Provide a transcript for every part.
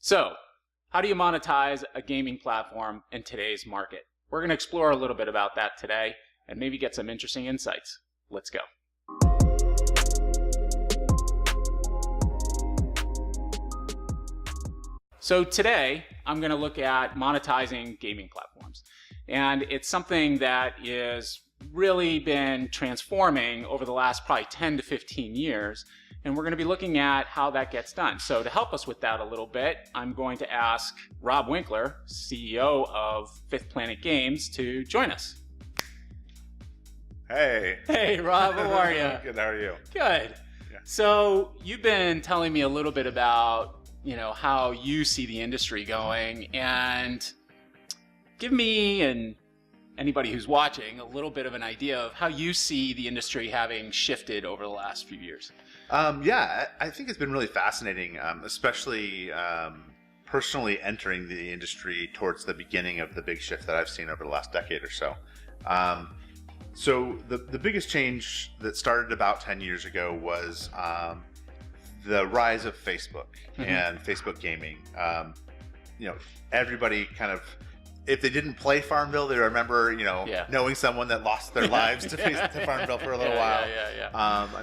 So, how do you monetize a gaming platform in today's market? We're going to explore a little bit about that today and maybe get some interesting insights. Let's go. So today, I'm going to look at monetizing gaming platforms. And it's something that is really been transforming over the last probably 10 to 15 years. And we're going to be looking at how that gets done. So to help us with that a little bit, I'm going to ask Rob Winkler, CEO of Fifth Planet Games, to join us. Hey. Hey, Rob, how are you? Good, how are you? Good. Yeah. So you've been telling me a little bit about, how you see the industry going, and give me and anybody who's watching a little bit of an idea of how you see the industry having shifted over the last few years. Yeah, I think it's been really fascinating, especially personally entering the industry towards the beginning of the big shift that I've seen over the last decade or so. So the biggest change that started about 10 years ago was the rise of Facebook and Facebook gaming. Everybody kind of, if they didn't play Farmville, they remember, knowing someone that lost their lives to Farmville for a little while.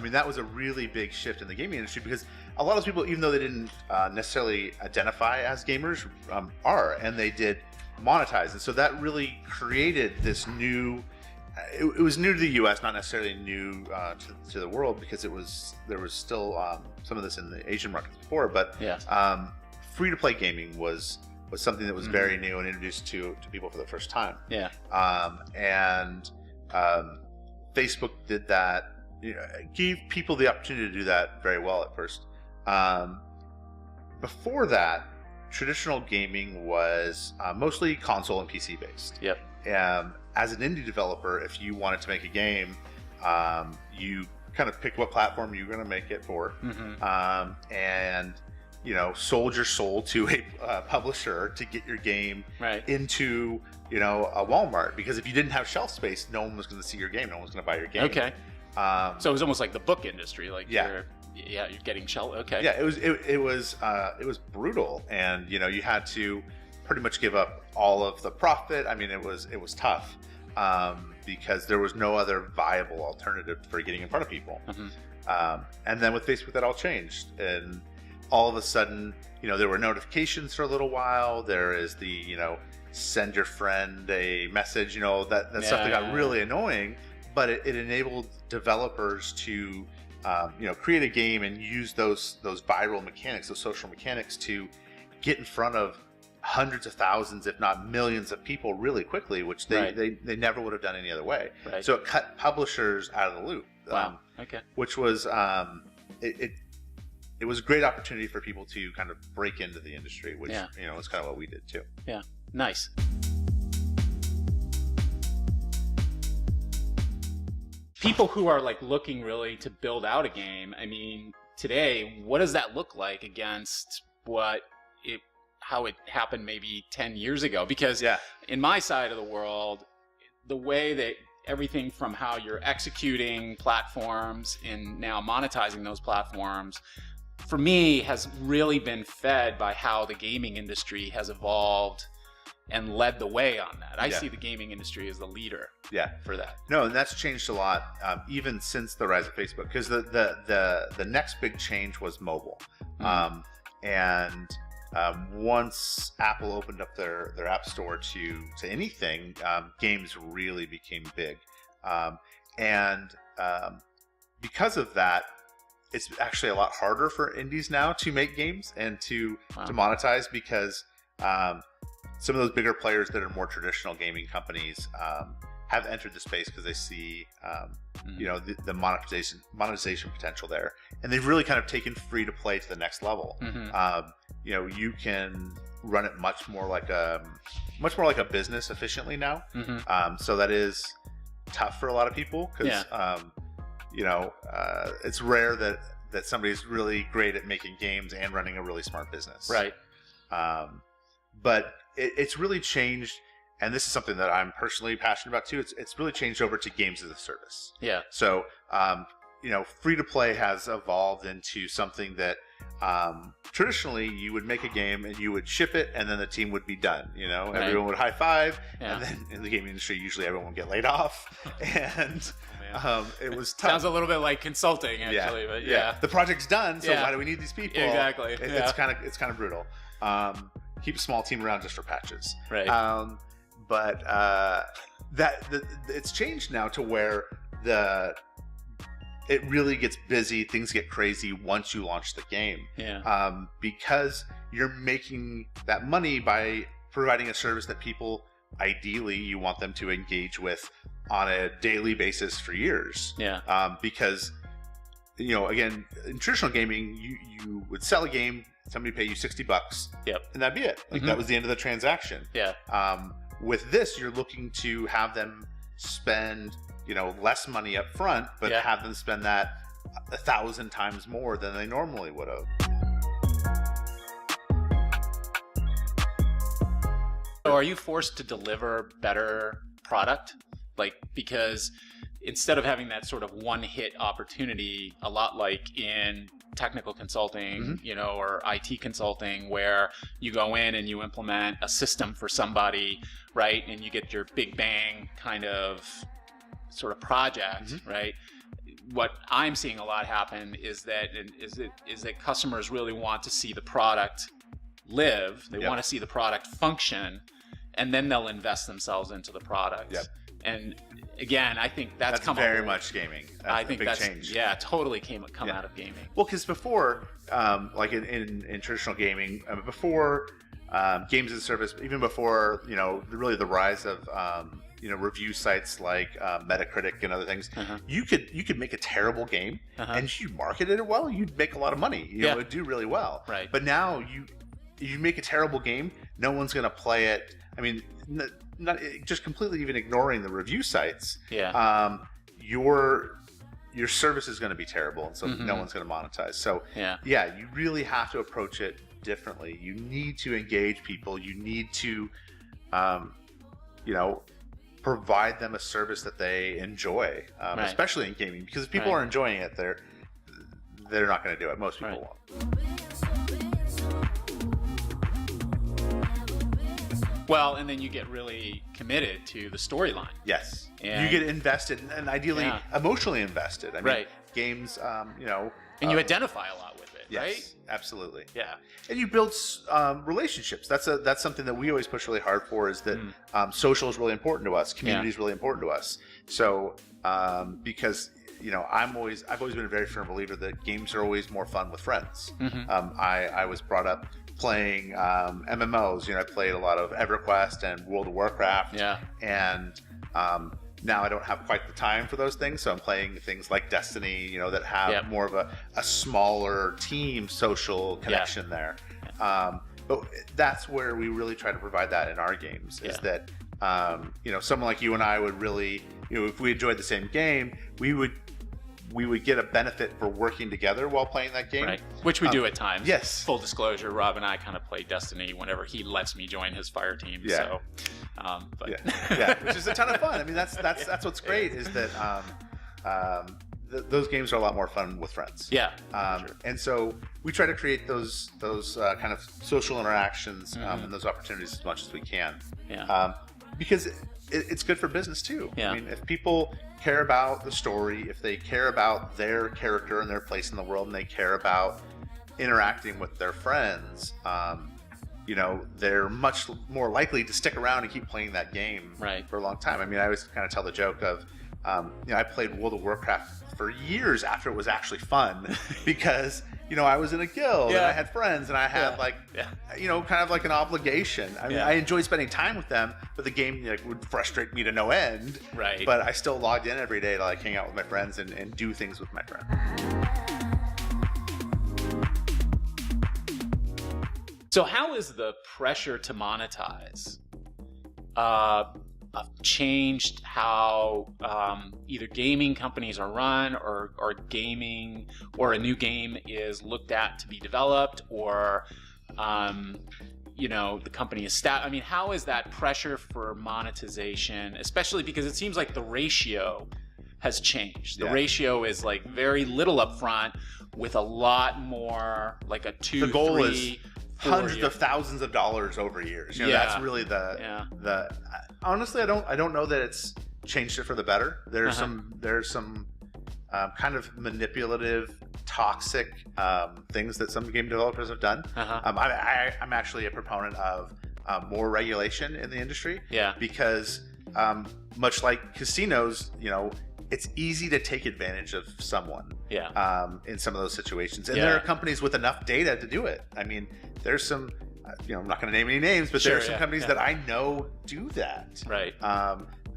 That was a really big shift in the gaming industry because a lot of people, even though they didn't necessarily identify as gamers, are, and they did monetize. And so that really created this new, it was new to the US, not necessarily new to the world, because there was still some of this in the Asian markets before, but free-to-play gaming was something that was very new and introduced to people for the first time. Facebook did that, gave people the opportunity to do that very well at first. Before that, traditional gaming was mostly console and PC based. As an indie developer, if you wanted to make a game, you kind of pick what platform you're going to make it for, and sold your soul to a publisher to get your game into a Walmart, because if you didn't have shelf space, no one was going to see your game, no one was going to buy your game. So it was almost like the book industry, like you're getting shelf. It was brutal, and you had to pretty much give up all of the profit. It was tough because there was no other viable alternative for getting in front of people. And then with Facebook, that all changed, and all of a sudden, there were notifications for a little while. There is the, send your friend a message, that stuff that got really annoying, but it enabled developers to, create a game and use those viral mechanics, those social mechanics, to get in front of hundreds of thousands, if not millions of people really quickly, which they never would have done any other way. So it cut publishers out of the loop. Which was, it was a great opportunity for people to kind of break into the industry, which, is kind of what we did too. Nice. People who are looking really to build out a game, today, what does that look like against how it happened maybe 10 years ago? Because in my side of the world, the way that everything from how you're executing platforms and now monetizing those platforms, for me, has really been fed by how the gaming industry has evolved and led the way on that. I see the gaming industry as the leader for that. No, and that's changed a lot, even since the rise of Facebook, because the next big change was mobile. Once Apple opened up their app store to anything, games really became big. Because of that, it's actually a lot harder for indies now to make games and to monetize, because some of those bigger players that are more traditional gaming companies have entered the space because they see the monetization potential there, and they've really kind of taken free to play to the next level. You can run it much more like a business efficiently now. So that is tough for a lot of people, because it's rare that somebody's really great at making games and running a really smart business. But it's really changed, and this is something that I'm personally passionate about too. It's really changed over to games as a service. Yeah. So free to play has evolved into something that traditionally you would make a game and you would ship it and then the team would be done. Right. Everyone would high five, Yeah. and then in the gaming industry, usually everyone would get laid off, and it was tough. Sounds a little bit like consulting, actually, but yeah. The project's done, so Yeah. why do we need these people? Exactly. It's kind of brutal. Keep a small team around just for patches. Right. But it's changed now to where it really gets busy. Things get crazy once you launch the game. Yeah. Because you're making that money by providing a service that people ideally you want them to engage with on a daily basis for years. Yeah. Because again, in traditional gaming, you would sell a game, somebody pay you $60, Yep. and that'd be it. Like that was the end of the transaction. Yeah. With this, you're looking to have them spend less money up front, but have them spend that 1,000 times more than they normally would have. So are you forced to deliver better product? Because instead of having that sort of one-hit opportunity, a lot like in technical consulting, or IT consulting, where you go in and you implement a system for somebody, right? And you get your big bang kind of sort of project, right? What I'm seeing a lot happen is that customers really want to see the product live. They want to see the product function, and then they'll invest themselves into the product. Yep. And again, I think that's come very much gaming. I think a big that's change. Yeah, totally come out of gaming. Well, because before, like in traditional gaming, before games as a service, even before really the rise of review sites like Metacritic and other things, you could make a terrible game, and if you marketed it well, you'd make a lot of money. It would do really well. Right. But now you make a terrible game, no one's going to play it. I mean, not just completely even ignoring the review sites. Yeah. Your service is going to be terrible, and so no one's going to monetize. So you really have to approach it differently. You need to engage people. You need to, provide them a service that they enjoy, especially in gaming. Because if people are enjoying it, they're not going to do it. Most people won't. Well, and then you get really committed to the storyline. Yes. And you get invested, and ideally emotionally invested. I mean, games, And you identify a lot with it, right? Yes, absolutely. Yeah. And you build relationships. That's something that we always push really hard for, is that social is really important to us. Community is really important to us. So, because I've always been a very firm believer that games are always more fun with friends. I was brought up playing MMOs. I played a lot of EverQuest and World of Warcraft. Yeah. And now I don't have quite the time for those things, so I'm playing things like Destiny, that have more of a smaller team social connection there. But that's where we really try to provide that in our games, is that someone like you and I would really, if we enjoyed the same game, we would get a benefit for working together while playing that game. Right. Which we do at times. Yes. Full disclosure, Rob and I kind of play Destiny whenever he lets me join his fire team. Yeah. So, which is a ton of fun. I mean, that's what's great, is that those games are a lot more fun with friends. Yeah. Sure. And so we try to create those kind of social interactions and those opportunities as much as we can. Yeah. Because it's good for business too. Yeah. I mean, if people care about the story, if they care about their character and their place in the world, and they care about interacting with their friends, they're much more likely to stick around and keep playing that game for a long time. I mean, I always kind of tell the joke of, I played World of Warcraft for years after it was actually fun, because I was in a guild and I had friends and I had kind of like an obligation. I mean, I enjoyed spending time with them, but the game would frustrate me to no end. Right. But I still logged in every day to hang out with my friends and do things with my friends. So how is the pressure to monetize changed how either gaming companies are run, or gaming, or a new game is looked at to be developed, or the company is I mean, how is that pressure for monetization, especially because it seems like the ratio has changed. The Yeah. ratio is like very little upfront with a lot more like a 2, The goal 3, 4 hundreds year. of thousands of dollars over years. You know, Yeah. that's really Yeah. the. Honestly, I don't know that it's changed it for the better. There's Uh-huh. some kind of manipulative, toxic things that some game developers have done. Uh-huh. I'm actually a proponent of more regulation in the industry. Yeah. Because much like casinos, you know, it's easy to take advantage of someone. Yeah. In some of those situations, and Yeah. there are companies with enough data to do it. I mean, there's some, you know, I'm not going to name any names, but Sure, there are some yeah, companies yeah. that I know do that. Right.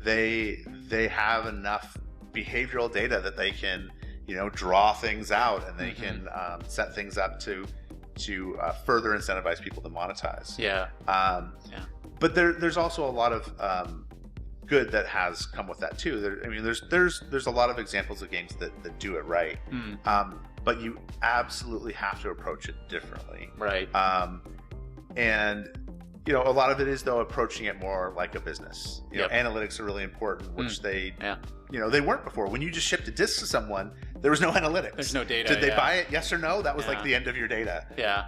They have enough behavioral data that they can, you know, draw things out, and they can set things up to further incentivize people to monetize. Yeah. But there's also a lot of good that has come with that too. I mean, there's a lot of examples of games that do it right. But you absolutely have to approach it differently. Right. And you know, a lot of it is though approaching it more like a business. You know, Yep. analytics are really important, which Yeah. you know, they weren't before. When you just shipped a disc to someone, there was no analytics. There's no data. Did they yeah. buy it? Yes or no? That was Yeah. like the end of your data. Yeah.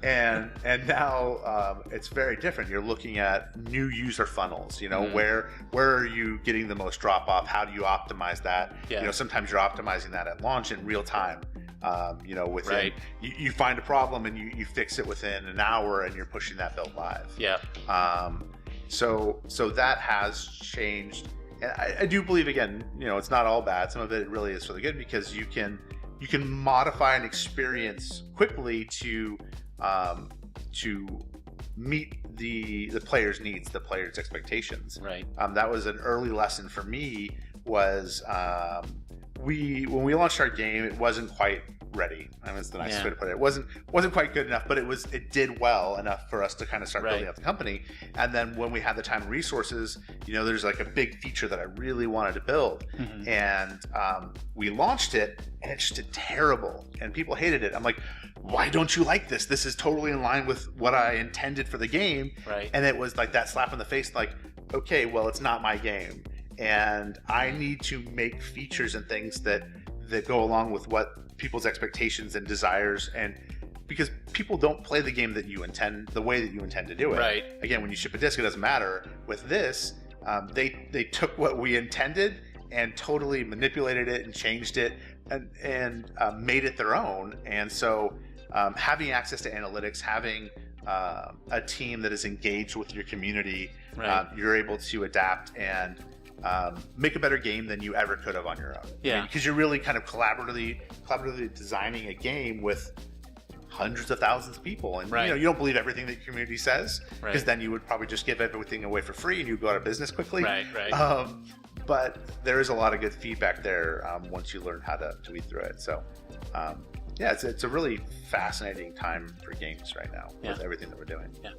And now it's very different. You're looking at new user funnels. You know, where are you getting the most drop off? How do you optimize that? Yeah. You know, sometimes you're optimizing that at launch in real time. You know, within Right. you find a problem and you fix it within an hour, and you're pushing that build live. Yeah. So that has changed, and I do believe, again, you know, it's not all bad. Some of it really is for the good, because you can modify an experience quickly to meet the player's needs, the player's expectations. Right. That was an early lesson for me. Was when we launched our game, it wasn't quite ready. I mean, that's the nicest way to put it. It wasn't quite good enough, but it did well enough for us to kind of start building up the company. And then when we had the time and resources, you know, there's like a big feature that I really wanted to build, and we launched it, and it just did terrible, and people hated it. I'm like, why don't you like this? This is totally in line with what I intended for the game. Right. And it was like that slap in the face, like, okay, well, it's not my game, and I need to make features and things that go along with what people's expectations and desires, and because people don't play the game that you intend, the way that you intend to do it. Right. Again, when you ship a disc, it doesn't matter. With this, they took what we intended and totally manipulated it and changed it and made it their own. And so having access to analytics, having a team that is engaged with your community, you're able to adapt and make a better game than you ever could have on your own. Yeah. Because you're really kind of collaboratively designing a game with hundreds of thousands of people, and you know, you don't believe everything that your community says, because then you would probably just give everything away for free and you'd go out of business quickly. Right. But there is a lot of good feedback there once you learn how to weed through it. So yeah, it's a really fascinating time for games right now with everything that we're doing. Yeah.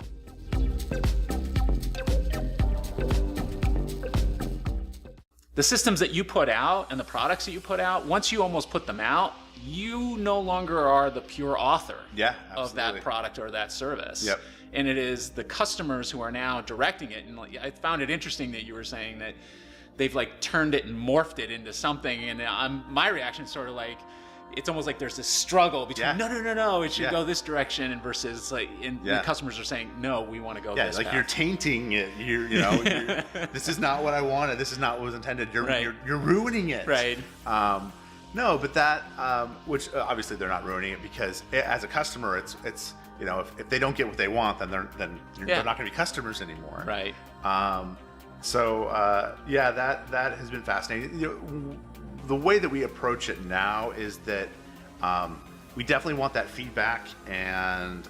The systems that you put out and the products that you put out, once you almost put them out, you no longer are the pure author of that product or that service. Yep. And it is the customers who are now directing it. And I found it interesting that you were saying that they've like turned it and morphed it into something. And my reaction is sort of like, it's almost like there's this struggle between no, it should go this direction, and versus like, the customers are saying, no, we want to go this like path. you're tainting it. You know, this is not what I wanted. This is not what was intended. You're ruining it. Right. No, but that, which obviously they're not ruining it, because as a customer, it's you know, if they don't get what they want, then they're not going to be customers anymore. Right. So that has been fascinating. You know, the way that we approach it now is that we definitely want that feedback, and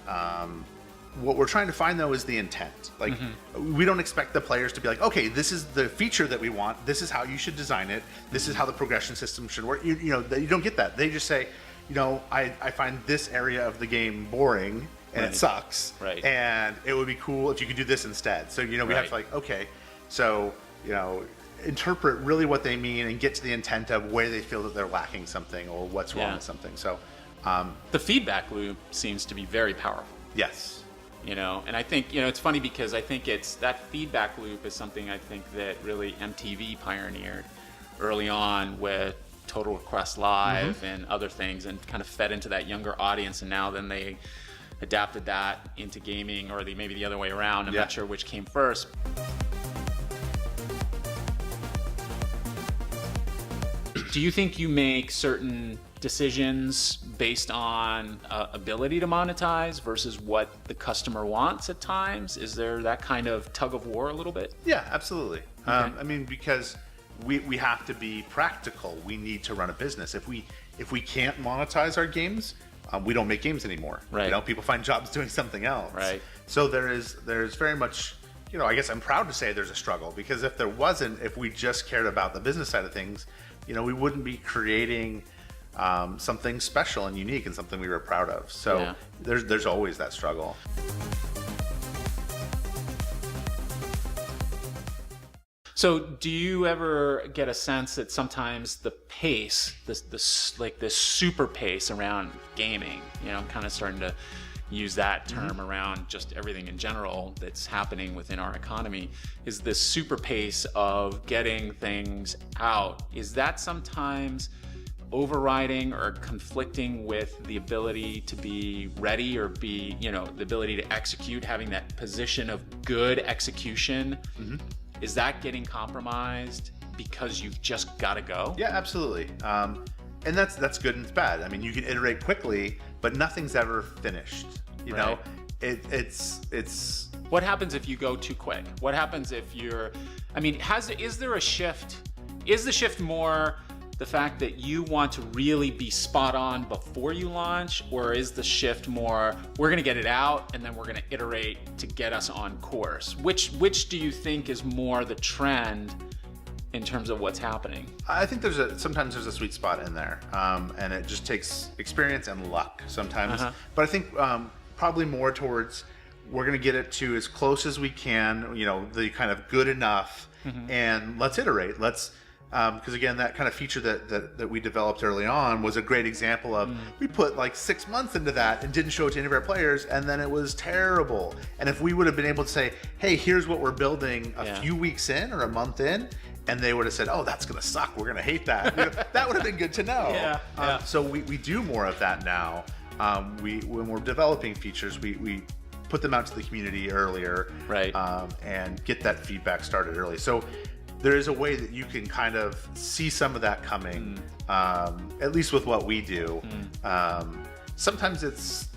what we're trying to find though is the intent. Like, we don't expect the players to be like, okay, this is the feature that we want, this is how you should design it, this is how the progression system should work. You know, you don't get that. They just say, you know, I find this area of the game boring and it sucks, and it would be cool if you could do this instead. So, you know, we have to like, okay, so, you know, interpret really what they mean and get to the intent of where they feel that they're lacking something or what's wrong with something. So the feedback loop seems to be very powerful. Yes. You know, and I think, you know, it's funny because I think it's that feedback loop is something I think that really MTV pioneered early on with Total Request Live and other things, and kind of fed into that younger audience, and now then they adapted that into gaming, or maybe the other way around. I'm not sure which came first. Do you think you make certain decisions based on ability to monetize versus what the customer wants at times? Is there that kind of tug of war a little bit? Yeah, absolutely. Okay. I mean, because we have to be practical. We need to run a business. If we can't monetize our games, we don't make games anymore. Right. You know, people find jobs doing something else. Right. So there's very much, you know, I guess I'm proud to say there's a struggle, because if there wasn't, if we just cared about the business side of things, you know, we wouldn't be creating something special and unique and something we were proud of. So there's always that struggle. So do you ever get a sense that sometimes the pace, this super pace around gaming, you know, I'm kind of starting to use that term around just everything in general that's happening within our economy, is this super pace of getting things out? Is that sometimes overriding or conflicting with the ability to be ready, or be, you know, the ability to execute, having that position of good execution? Is that getting compromised because you've just got to go? Yeah, absolutely. And that's good and it's bad. I mean, you can iterate quickly, but nothing's ever finished. You know, it's. What happens if you go too quick? What happens if you're? I mean, is there a shift? Is the shift more the fact that you want to really be spot on before you launch, or is the shift more we're going to get it out and then we're going to iterate to get us on course? Which do you think is more the trend in terms of what's happening? I think sometimes there's a sweet spot in there, and it just takes experience and luck sometimes. But I think probably more towards we're going to get it to as close as we can, you know, the kind of good enough, and let's iterate. Let's because again, that kind of feature that we developed early on was a great example of we put like 6 months into that and didn't show it to any of our players, and then it was terrible. And if we would have been able to say, hey, here's what we're building a few weeks in or a month in, and they would have said, oh, that's gonna suck, we're gonna hate that, you know, that would have been good to know. So we do more of that now. When we're developing features, we put them out to the community earlier, and get that feedback started early. So there is a way that you can kind of see some of that coming, at least with what we do. Sometimes it's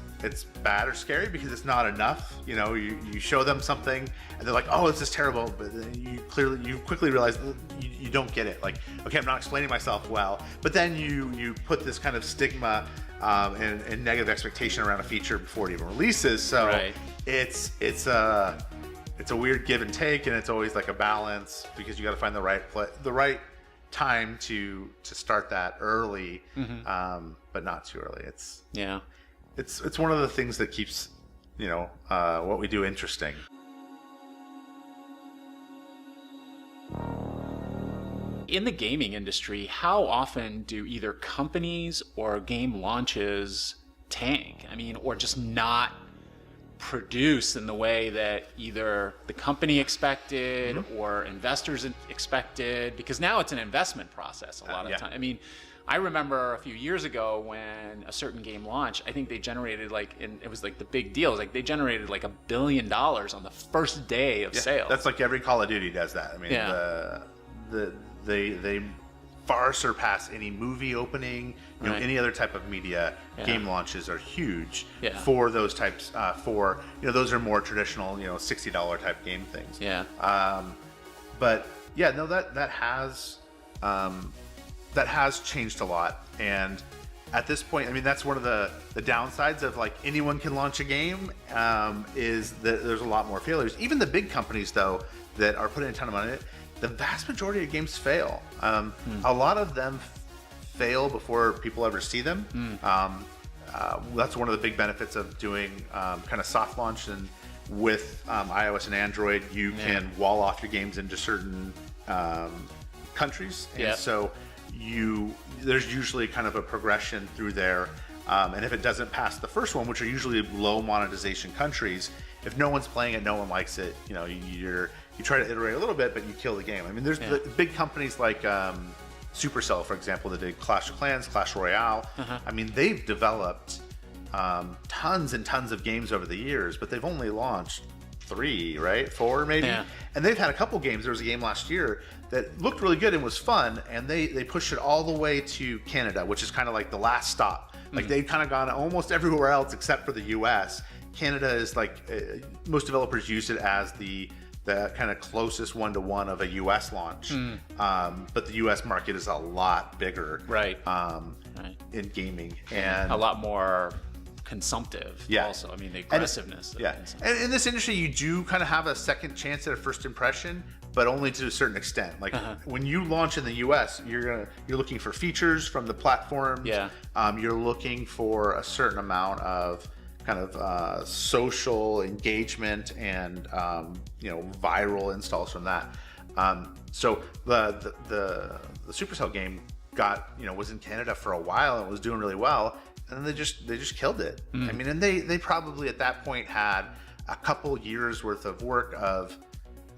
bad or scary because it's not enough. You know, you show them something and they're like, oh, this is terrible, but then you quickly realize you don't get it. Like, okay, I'm not explaining myself well, but then you put this kind of stigma and negative expectation around a feature before it even releases. So it's a weird give and take, and it's always like a balance, because you got to find the right time to start that early, but not too early. It's one of the things that keeps, you know, what we do interesting. In the gaming industry, how often do either companies or game launches tank? I mean, or just not produce in the way that either the company expected or investors expected? Because now it's an investment process a lot of time. I mean, I remember a few years ago when a certain game launched, I think they generated it was like the big deal. It was like they generated like $1 billion on the first day of sales. That's like every Call of Duty does that. I mean, they far surpass any movie opening, you know, any other type of media. Game launches are huge for those types. For, you know, those are more traditional, you know, $60 type game things. But yeah, no, that has changed a lot. And at this point, I mean, that's one of the downsides of like anyone can launch a game, is that there's a lot more failures. Even the big companies, though, that are putting a ton of money in it, the vast majority of games fail. A lot of them fail before people ever see them. That's one of the big benefits of doing kind of soft launch, and with iOS and Android, you can wall off your games into certain countries, and so there's usually kind of a progression through there. And if it doesn't pass the first one, which are usually low monetization countries, if no one's playing it, no one likes it, you know, you try to iterate a little bit, but you kill the game. I mean, there's the big companies like Supercell, for example, that did Clash of Clans, Clash Royale. I mean, they've developed tons and tons of games over the years, but they've only launched 3, right? 4 maybe? Yeah. And they've had a couple games. There was a game last year that looked really good and was fun, and they pushed it all the way to Canada, which is kind of like the last stop. Like they've kind of gone almost everywhere else except for the US. Canada is like, most developers use it as the kind of closest one-to-one of a US launch. But the US market is a lot bigger Right. in gaming. And a lot more consumptive also. I mean, the aggressiveness. And in this industry, you do kind of have a second chance at a first impression, but only to a certain extent. Like when you launch in the US, you're looking for features from the platforms. You're looking for a certain amount of kind of social engagement and viral installs from that. So the Supercell game was in Canada for a while and was doing really well, and then they just killed it. I mean, and they probably at that point had a couple years worth of work of,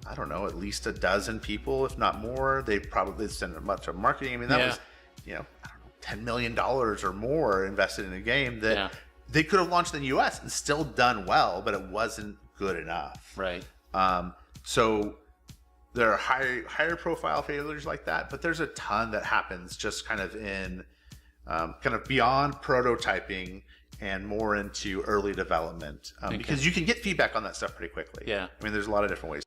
I don't know, at least a dozen people, if not more. They probably spent much of marketing. I mean, that was, I don't know, $10 million or more invested in a game that they could have launched in the US and still done well, but it wasn't good enough. Right. So there are higher profile failures like that, but there's a ton that happens just kind of in kind of beyond prototyping and more into early development, because you can get feedback on that stuff pretty quickly. I mean, there's a lot of different ways.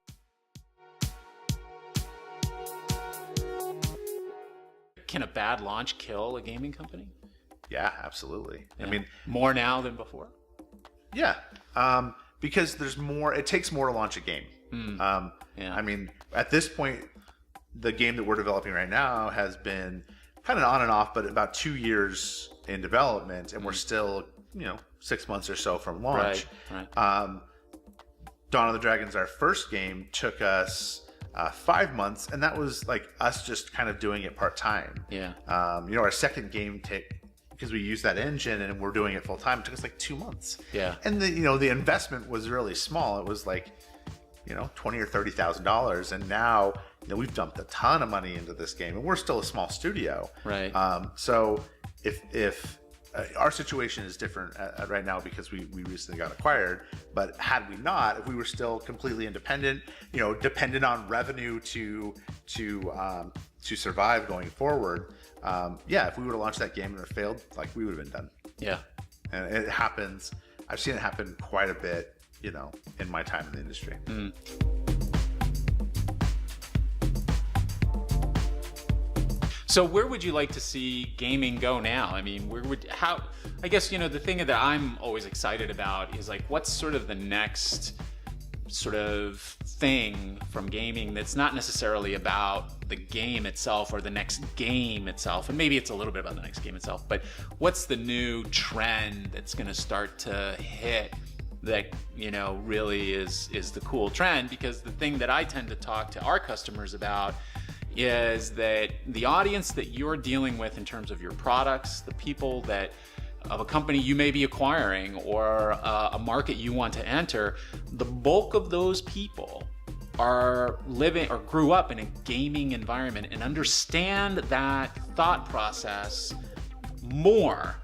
Can a bad launch kill a gaming company? Yeah, absolutely. I mean, more now than before. Because there's more. It takes more to launch a game. I mean, at this point, the game that we're developing right now has been kind of on and off, but about 2 years in development, and we're still, 6 months or so from launch. Dawn of the Dragons, our first game, took us 5 months, and that was like us just kind of doing it part-time. Our second game, because we use that engine and we're doing it full-time, it took us like 2 months. And the investment was really small. It was like, $20,000 or $30,000, and now we've dumped a ton of money into this game, and we're still a small studio. So if our situation is different right now because we recently got acquired, but had we not, if we were still completely independent, dependent on revenue to survive going forward, if we would have launched that game and it failed, like, we would have been done. And it happens. I've seen it happen quite a bit, in my time in the industry. So where would you like to see gaming go now? I mean, I guess, the thing that I'm always excited about is like, what's sort of the next sort of thing from gaming that's not necessarily about the game itself or the next game itself, and maybe it's a little bit about the next game itself, but what's the new trend that's going to start to hit that really is the cool trend? Because the thing that I tend to talk to our customers about is that the audience that you're dealing with in terms of your products, the people that of a company you may be acquiring or a market you want to enter, the bulk of those people are living or grew up in a gaming environment and understand that thought process more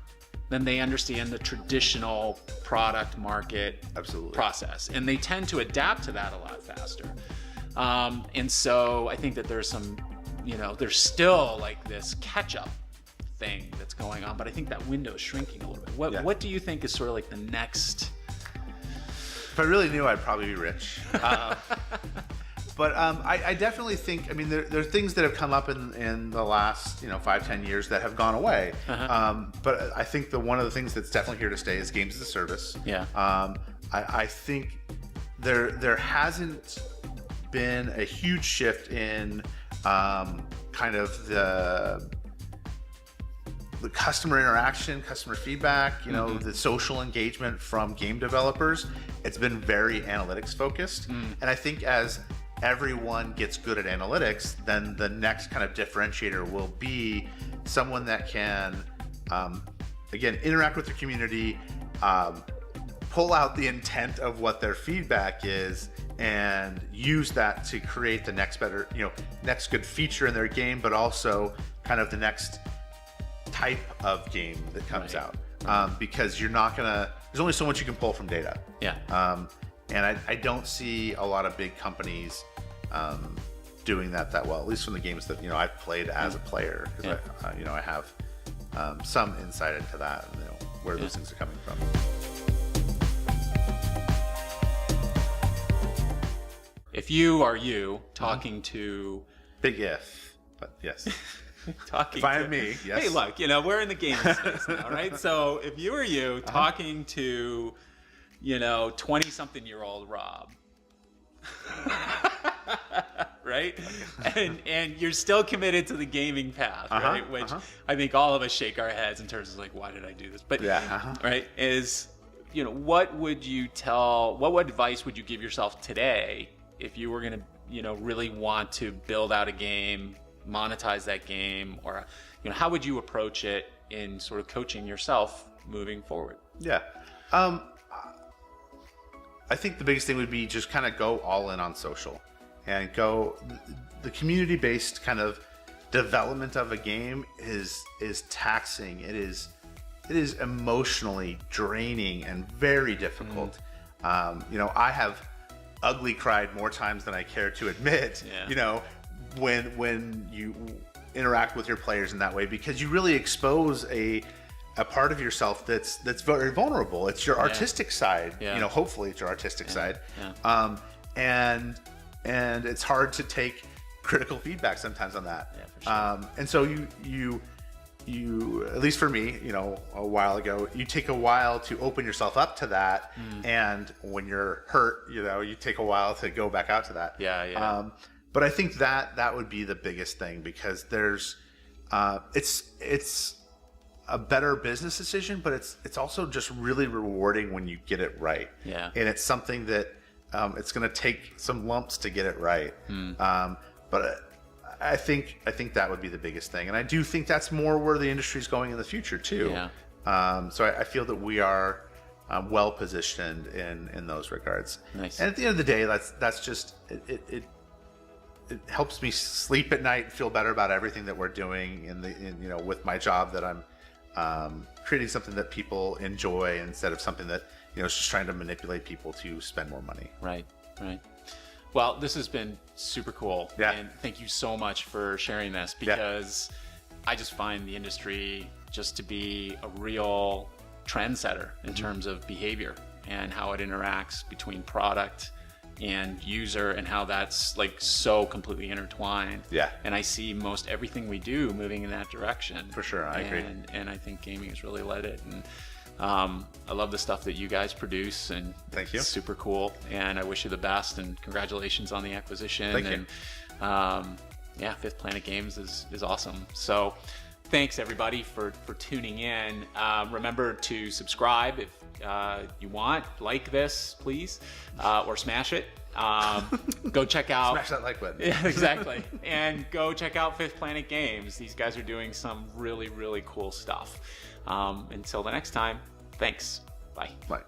than they understand the traditional product market process. And they tend to adapt to that a lot faster. And so I think that there's some, there's still like this catch-up thing that's going on, but I think that window is shrinking a little bit. What do you think is sort of like the next? If I really knew, I'd probably be rich. But I definitely think, there are things that have come up in the last 5-10 years that have gone away. But I think one of the things that's definitely here to stay is games as a service. I think there hasn't been a huge shift in kind of the customer interaction, customer feedback, the social engagement from game developers. It's been very analytics focused. And I think as everyone gets good at analytics, then the next kind of differentiator will be someone that can, again, interact with the community, pull out the intent of what their feedback is, and use that to create the next better, next good feature in their game, but also kind of the next type of game that comes Right. out, because you're not gonna. There's only so much you can pull from data. Yeah. And I don't see a lot of big companies doing that well. At least from the games that I've played as a player, because I have some insight into that, and where those things are coming from. If you are you talking to Big if, but yes. talking If I to, am me, yes. Hey, look, we're in the gaming space now, right? So if you or you talking to 20-something-year-old Rob, right? And you're still committed to the gaming path, right? Which I think all of us shake our heads in terms of like, why did I do this? But right, is what advice would you give yourself today if you were going to really want to build out a game, monetize that game, or how would you approach it in sort of coaching yourself moving forward? Yeah. I think the biggest thing would be just kind of go all in on social, and go the community-based kind of development of a game is taxing. It is emotionally draining and very difficult. I have ugly cried more times than I care to admit. When you interact with your players in that way, because you really expose a part of yourself that's very vulnerable. It's your artistic side. Hopefully it's your artistic side. And it's hard to take critical feedback sometimes on that. For sure. And so you at least for me, a while ago, you take a while to open yourself up to that. And when you're hurt, you take a while to go back out to that. But I think that would be the biggest thing, because there's it's a better business decision, but it's also just really rewarding when you get it right. And it's something that it's going to take some lumps to get it right. But I think that would be the biggest thing, and I do think that's more where the industry is going in the future too. So I feel that we are well positioned in those regards. Nice. And at the end of the day, that's just it helps me sleep at night, feel better about everything that we're doing with my job, that I'm creating something that people enjoy instead of something that is just trying to manipulate people to spend more money. Right. Well, this has been super cool. And thank you so much for sharing this, because I just find the industry just to be a real trendsetter in terms of behavior and how it interacts between product and user, and how that's like so completely intertwined. And I see most everything we do moving in that direction. For sure, I agree. And I think gaming has really led it. And I love the stuff that you guys produce, and thank you. It's super cool. And I wish you the best, and congratulations on the acquisition. Thank you. Fifth Planet Games is awesome. So thanks everybody for tuning in. Remember to subscribe if you want, like this please, or smash it. Go check out Smash that like button. Yeah, exactly. And go check out Fifth Planet Games. These guys are doing some really, really cool stuff. Until the next time, thanks. Bye. Bye.